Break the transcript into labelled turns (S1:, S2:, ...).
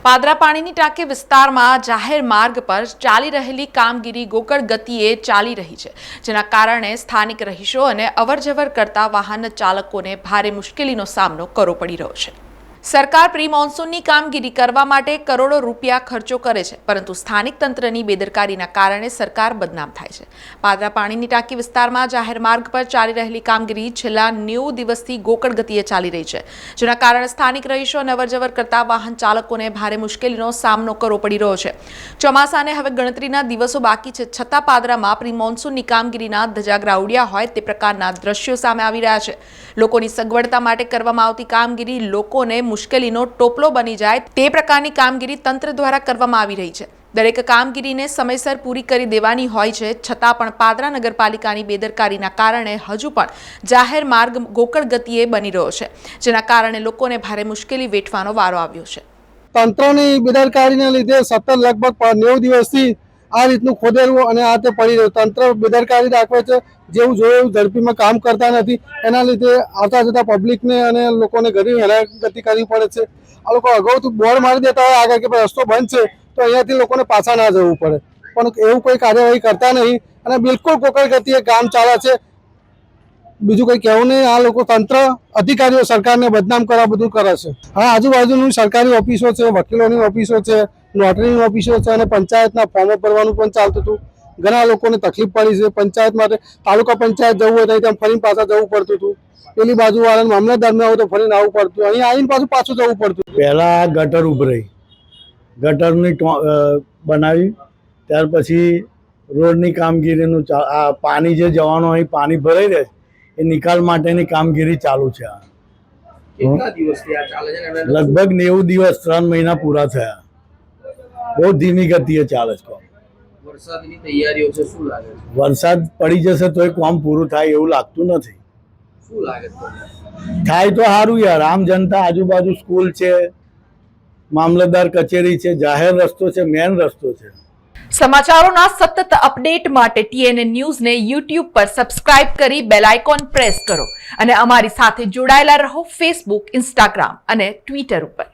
S1: પાદરા પાણીની ટાંકી વિસ્તારમાં જાહેર માર્ગ પર ચાલી રહેલી કામગીરી ગોકળ ગતિએ ચાલી રહી છે, જેના કારણે સ્થાનિક રહીશો અને અવરજવર કરતા વાહન ચાલકોને ભારે મુશ્કેલીનો સામનો કરવો પડી રહ્યો છે। સરકાર પ્રી મોન્સૂનની કામગીરી કરવા માટે કરોડો રૂપિયા ખર્ચો કરે છે, પરંતુ સ્થાનિક તંત્રની બેદરકારીના કારણે સરકાર બદનામ થાય છે। પાદરા પાણીની ટાંકી વિસ્તારમાં જાહેર માર્ગ પર ચાલી રહેલી કામગીરી છેલ્લા 90 દિવસથી ગોકળ ગતિએ ચાલી રહી છે, જેના કારણે સ્થાનિક રહીશો અને અવરજવર કરતા વાહન ચાલકોને ભારે મુશ્કેલીનો સામનો કરવો પડી રહ્યો છે। ચોમાસાને હવે ગણતરીના દિવસો બાકી છે, છતાં પાદરામાં પ્રી મોન્સૂનની કામગીરીના ધજાગરા ઉડ્યા હોય તે પ્રકારના દ્રશ્યો સામે આવી રહ્યા છે। લોકોની સગવડતા માટે કરવામાં આવતી કામગીરી લોકોને મુશ્કેલીનો ટોપલો બની જાય તે પ્રકારની કામગીરી તંત્ર દ્વારા કરવામાં આવી રહી છે। દરેક કામગીરીને સમયસર પૂરી કરી દેવાની હોય છે, છતાં પણ પાદરા નગરપાલિકાની બેદરકારીના કારણે હજુ પણ જાહેર માર્ગ ગોકળ ગતિએ બની રહ્યો છે, જેના કારણે લોકોને ભારે મુશ્કેલી વેઠવાનો વારો આવ્યો છે।
S2: તંત્રની બેદરકારીને લીધે સતત લગભગ 90 દિવસથી આ રીતનું ખોદેલું અને આ તે પડી રહ્યું। તંત્ર બેદરકારી દાખવે છે, જેવું જોયું એવું ઝડપીમાં કામ કરતા નથી। એના લીધે આવતા જતા પબ્લિકને અને લોકોને ઘણી હેરાનગતિ કરવી પડે છે। આ લોકો અગાઉથી બોર્ડ મારી દેતા હોય આગળ કે રસ્તો બંધ છે તો અહીંયાથી લોકોને પાછા ના જવું પડે, પણ એવું કોઈ કાર્યવાહી કરતા નહીં અને બિલકુલ ગોકળ ગતિએ કામ ચાલે છે। બીજું કંઈ કહેવું નહીં, આ લોકો તંત્ર અધિકારીઓ સરકારને બદનામ કરવા બધું કરે છે। હા, આજુબાજુની સરકારી ઓફિસો છે, વકીલોની ઓફિસો છે, નોટરીની ઓફિસો છે અને પંચાયતના ફોર્મો ભરવાનું પણ ચાલતું હતું। ઘણા લોકોને તકલીફ પડી છે। પંચાયત માટે તાલુકા પંચાયત જવું હોય તો ત્યાં ફરીને પાછા જવું પડતું હતું। પેલી બાજુ વાળાને મામલતદારને આવું તો ફરીને આવવું પડતું, અહીંયા આવીને પાછું જવું પડતું।
S3: પહેલા ગટર ઉભરાઈ, ગટરની બનાવી, ત્યાર પછી રોડની કામગીરીનું આ પાણી જે જવાનું અહીં પાણી ભરાઈ રહે એ નિકાલ માટેની કામગીરી ચાલુ છે।
S4: કેટલા દિવસથી આ ચાલે છે?
S3: લગભગ 90 દિવસ 3 મહિના પૂરા થયા। બહુ ધીમી ગતિએ ચાલે છે।
S4: વરસાદની તૈયારીઓ છે, શું લાગે છે?
S3: વરસાદ પડી જશે તો એ કામ પૂરું થાય એવું લાગતું નથી।
S4: શું લાગે છે?
S3: થાય તો સારું યાર, આમ જનતા આજુબાજુ સ્કૂલ છે, મામલતદાર કચેરી છે, જાહેર રસ્તો છે, મેન રસ્તો છે।
S1: સમાચારોના સતત અપડેટ માટે TNN ન્યૂઝને YouTube પર સબસ્ક્રાઇબ કરી બેલ આઇકોન પ્રેસ કરો અને અમારી સાથે જોડાયેલા રહો Facebook, Instagram અને Twitter ઉપર।